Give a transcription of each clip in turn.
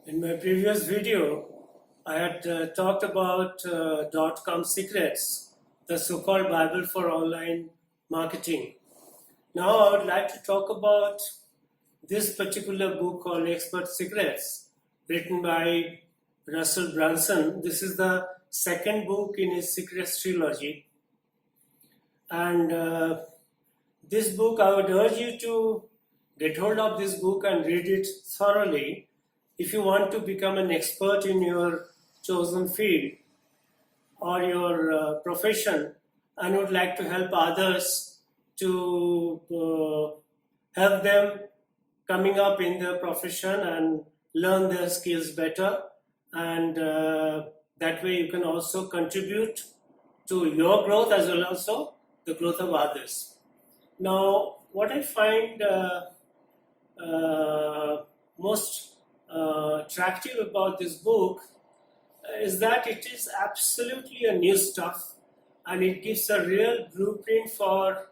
In my previous video, I had talked about .com secrets, the so-called Bible for online marketing. Now I would like to talk about this particular book called Expert Secrets, written by Russell Brunson. This is the second book in his Secrets trilogy. And this book, I would urge you to get hold of this book and read it thoroughly if you want to become an expert in your chosen field or your profession and would like to help others to help them coming up in their profession and learn their skills better, and that way you can also contribute to your growth as well as also the growth of others. Now, what I find most attractive about this book is that it is absolutely a new stuff, and it gives a real blueprint for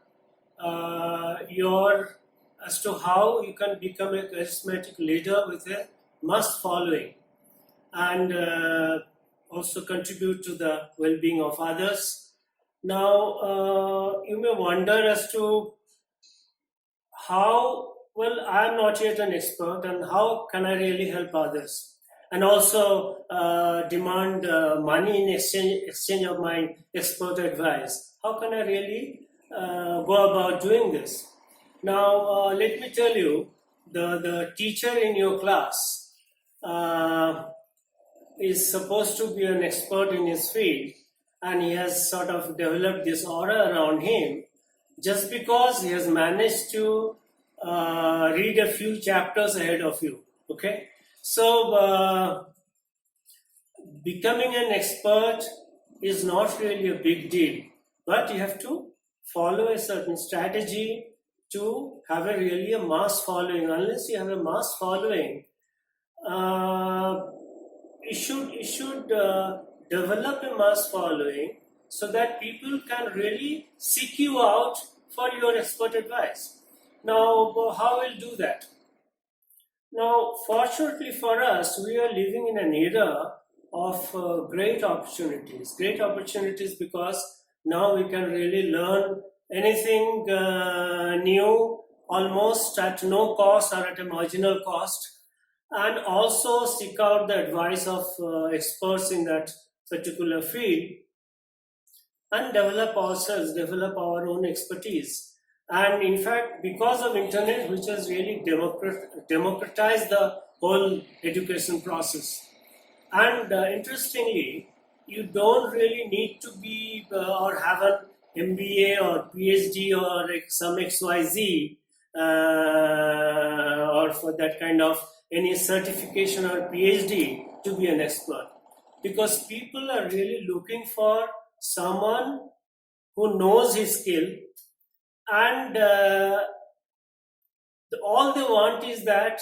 your as to how you can become a charismatic leader with a must following and also contribute to the well-being of others. Now, you may wonder as to how, well, I'm not yet an expert, and how can I really help others? And also demand money in exchange of my expert advice. How can I really go about doing this? Now, let me tell you, the teacher in your class is supposed to be an expert in his field, and he has sort of developed this aura around him just because he has managed to read a few chapters ahead of you. Okay, so becoming an expert is not really a big deal, but you have to follow a certain strategy to have a mass following. Unless you have a mass following, you should develop a mass following so that people can really seek you out for your expert advice. Now, how will do that? Now, fortunately for us, we are living in an era of great opportunities. Great opportunities because now we can really learn anything new almost at no cost or at a marginal cost, and also seek out the advice of experts in that particular field and develop ourselves, develop our own expertise. And in fact, because of internet, which has really democratized the whole education process. And interestingly, you don't really need to be or have an MBA or PhD or some XYZ or for that kind of any certification or PhD to be an expert. Because people are really looking for someone who knows his skill, and all they want is that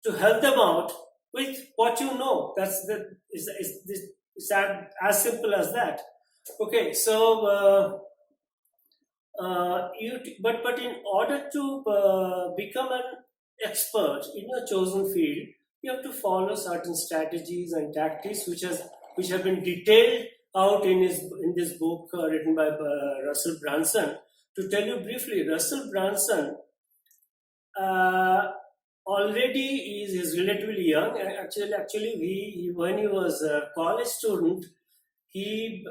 to help them out with what you know. It's as simple as that. Okay, so but in order to become an expert in your chosen field, you have to follow certain strategies and tactics which have been detailed out in this book written by Russell Brunson. To tell you briefly, Russell Brunson already is relatively young. Actually, when he was a college student, he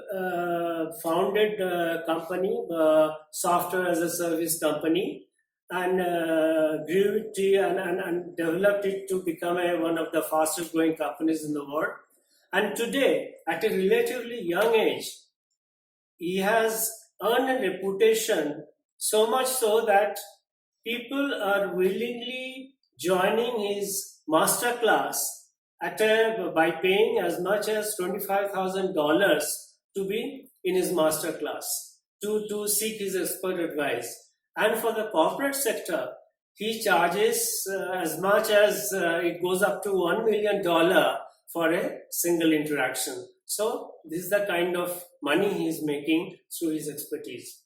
founded a company, software as a service company, and grew it and developed it to become one of the fastest growing companies in the world. And today, at a relatively young age, he has earned a reputation, so much so that people are willingly joining his masterclass by paying as much as $25,000 to be in his masterclass, to seek his expert advice. And for the corporate sector, he charges as much as it goes up to $1 million for a single interaction. So this is the kind of money he is making through his expertise.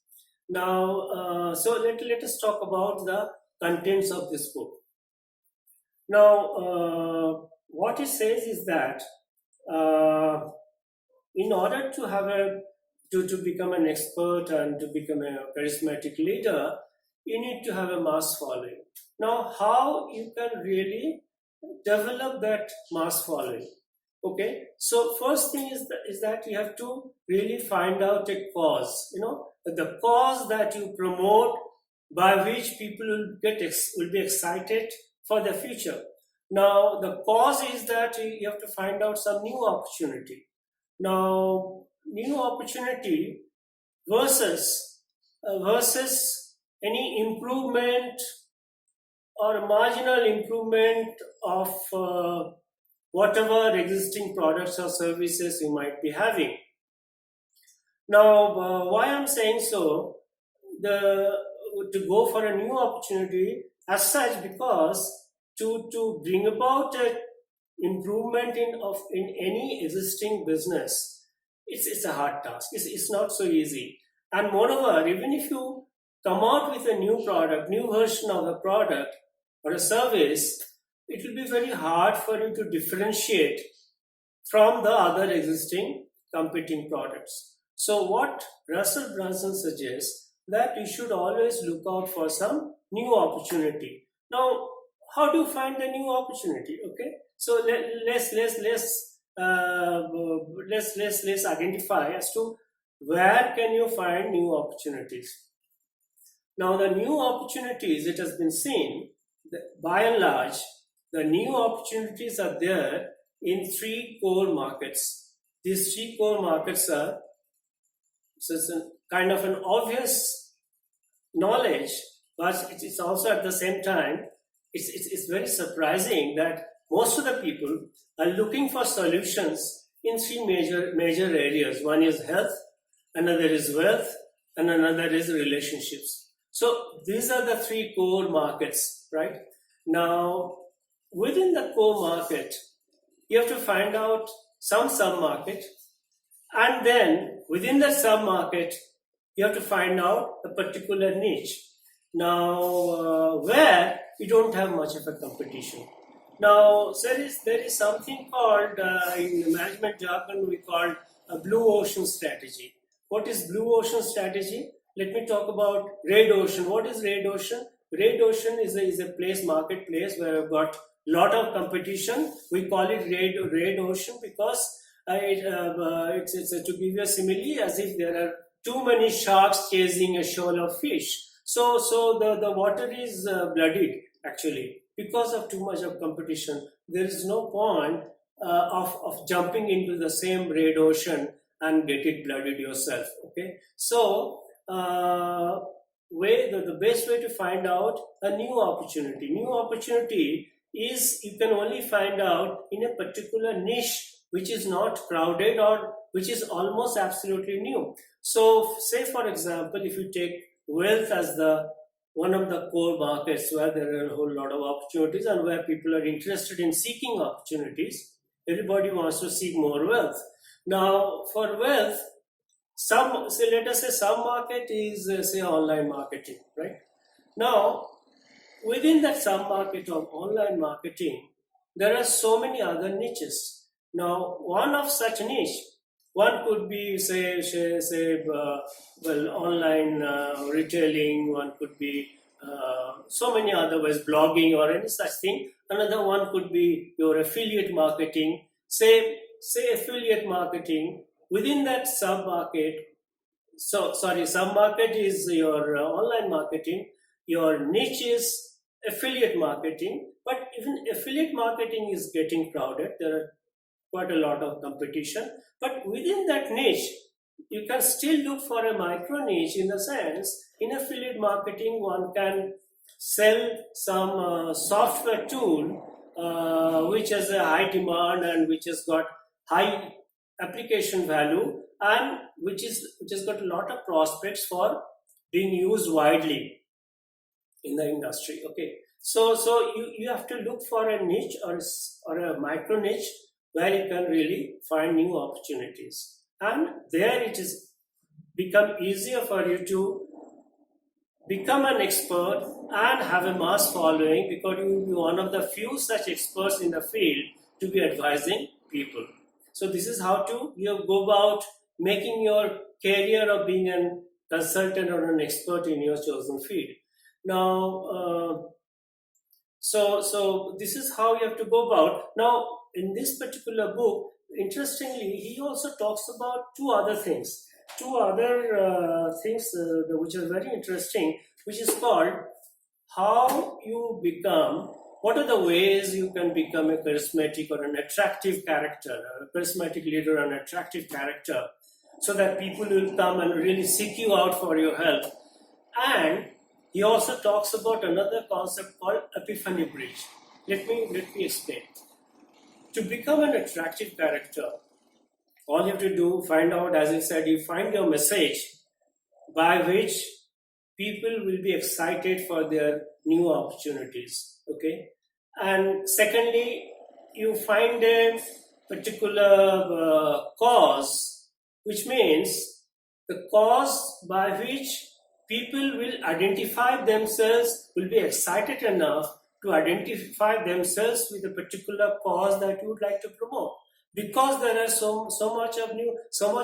Now, so let us talk about the contents of this book. Now, what what it says is that uh, in order to have to become an expert and to become a charismatic leader, you need to have a mass following. Now, how you can really develop that mass following? Okay, so first thing is that you have to really find out a cause. The cause that you promote, by which people will be excited for the future. Now, the cause is that you have to find out some new opportunity. Now, new opportunity versus any improvement or marginal improvement of whatever existing products or services you might be having. Now, why I'm saying so, to go for a new opportunity as such, because to bring about a improvement in any existing business, it's a hard task. It's not so easy. And moreover, even if you come out with a new product, new version of a product or a service, it will be very hard for you to differentiate from the other existing competing products. So what Russell Brunson suggests, that you should always look out for some new opportunity. Now, how do you find the new opportunity? Okay, so let's identify as to where can you find new opportunities. Now, the new opportunities, it has been seen that by and large, the new opportunities are there in three core markets. These three core markets are, so it's a kind of an obvious knowledge, but it's also at the same time, it's very surprising that most of the people are looking for solutions in three major areas. One is health, another is wealth, and another is relationships. So these are the three core markets, right? Now, within the core market, you have to find out some sub-market, and then within the sub-market, you have to find out a particular niche. Now, where you don't have much of a competition. Now, there is something called, in management jargon, we call a blue ocean strategy. What is blue ocean strategy? Let me talk about red ocean. What is red ocean? Red ocean is a marketplace where we've got a lot of competition. We call it red ocean because it's to give you a simile, as if there are too many sharks chasing a shoal of fish. So the water is bloodied, actually, because of too much of competition. There is no point of jumping into the same red ocean and get it blooded yourself. Okay, so the best way to find out a new opportunity. New opportunity is you can only find out in a particular niche which is not crowded or which is almost absolutely new. So, say for example, if you take wealth as one of the core markets where there are a whole lot of opportunities and where people are interested in seeking opportunities, everybody wants to seek more wealth. Now, for wealth, let us say some market is say online marketing, right? Now, within that sub market of online marketing, there are so many other niches. Now, one of such niche, one could be online retailing. One could be so many other ways, blogging or any such thing. Another one could be your affiliate marketing. Say affiliate marketing. Within that sub market, sub market is your online marketing. Your niche is affiliate marketing, but even affiliate marketing is getting crowded. There are quite a lot of competition, but within that niche, you can still look for a micro niche. In the sense, in affiliate marketing, one can sell some software tool which has a high demand and which has got high application value and which has got a lot of prospects for being used widely in the industry. Okay, so you have to look for a niche or a micro niche where you can really find new opportunities, and there it is become easier for you to become an expert and have a mass following, because you will be one of the few such experts in the field to be advising people. So this is how to go about making your career of being a consultant or an expert in your chosen field. Now, so this is how you have to go about. Now, in this particular book, interestingly, he also talks about two other things. Two other things which are very interesting, which is called how you become, what are the ways you can become a charismatic or an attractive character, a charismatic leader, an attractive character, so that people will come and really seek you out for your help. And he also talks about another concept called epiphany bridge. Let me explain. To become an attractive character, all you have to do, find out, as I said, you find your message by which people will be excited for their new opportunities. Okay. And secondly, you find a particular cause, which means the cause by which people will identify themselves, will be excited enough to identify themselves with a particular cause that you would like to promote. Because there are so much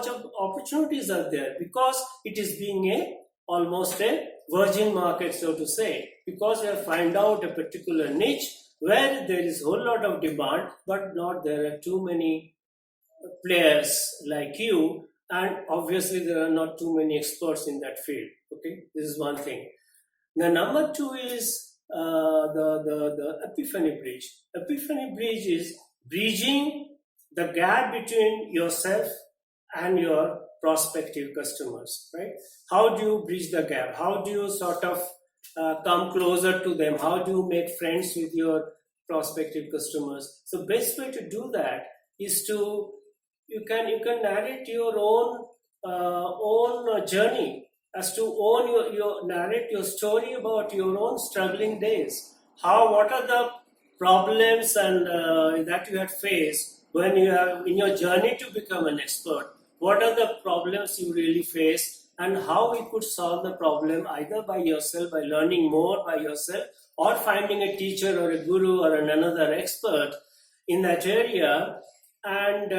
of opportunities are there, because it is being almost a virgin market, so to say, because you have find out a particular niche where there is a whole lot of demand, but not there are too many players like you, and obviously there are not too many experts in that field. Okay, this is one thing. The number two is the epiphany bridge. Epiphany bridge is bridging the gap between yourself and your prospective customers, right? How do you bridge the gap? How do you sort of come closer to them? How do you make friends with your prospective customers? So best way to do that is to you can narrate your own journey, as to own your narrate your story about your own struggling days. What are the problems and that you had faced when you are in your journey to become an expert? What are the problems you really face, and how you could solve the problem either by yourself, by learning more by yourself, or finding a teacher or a guru or another expert in that area. And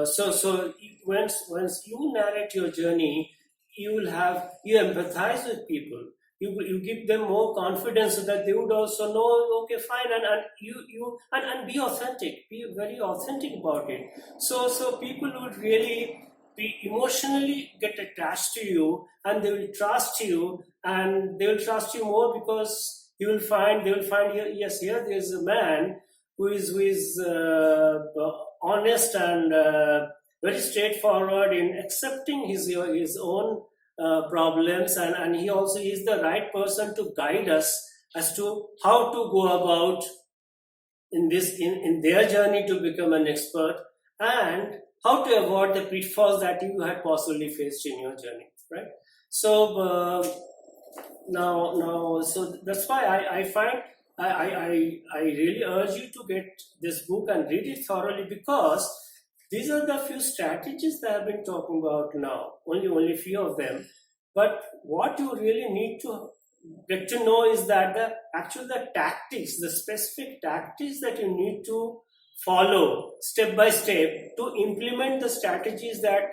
so once you narrate your journey, you empathize with people. You give them more confidence so that they would also know, okay, fine, and be authentic, be very authentic about it. So people would really be emotionally get attached to you, and they will trust you, and they will trust you more because they will find yes, here there's a man who is honest and very straightforward in accepting his own problems, and he also is the right person to guide us as to how to go about in their journey to become an expert, and how to avoid the pitfalls that you had possibly faced in your journey, right? So so that's why I find I really urge you to get this book and read it thoroughly, because these are the few strategies that I've been talking about now, only few of them. But what you really need to get to know is that the tactics, the specific tactics that you need to follow step by step to implement the strategies that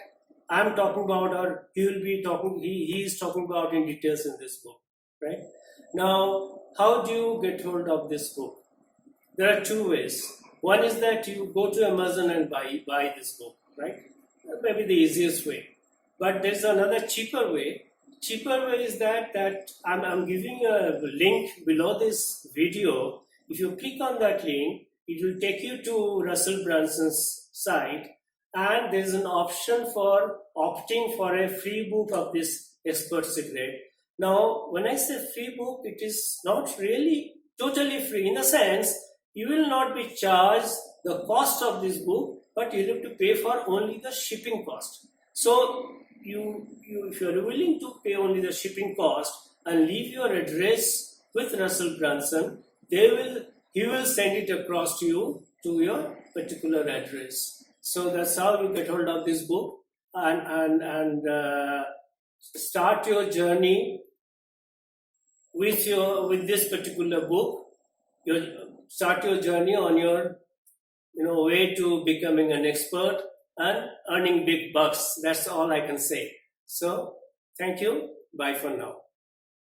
I'm talking about, or he is talking about in details in this book, right? Now, how do you get hold of this book? There are two ways. One is that you go to Amazon and buy this book, right? That may be the easiest way. But there's another cheaper way. Cheaper way is that I'm giving a link below this video. If you click on that link, it will take you to Russell Brunson's site, and there's an option for opting for a free book of this Expert Secret. Now, when I say free book, it is not really totally free. In a sense, you will not be charged the cost of this book, but you have to pay for only the shipping cost. So, if you are willing to pay only the shipping cost and leave your address with Russell Brunson, he will send it across to you to your particular address. So that's how you get hold of this book and start your journey with this particular book. start your journey on your way to becoming an expert and earning big bucks. That's all I can say. So thank you. Bye for now.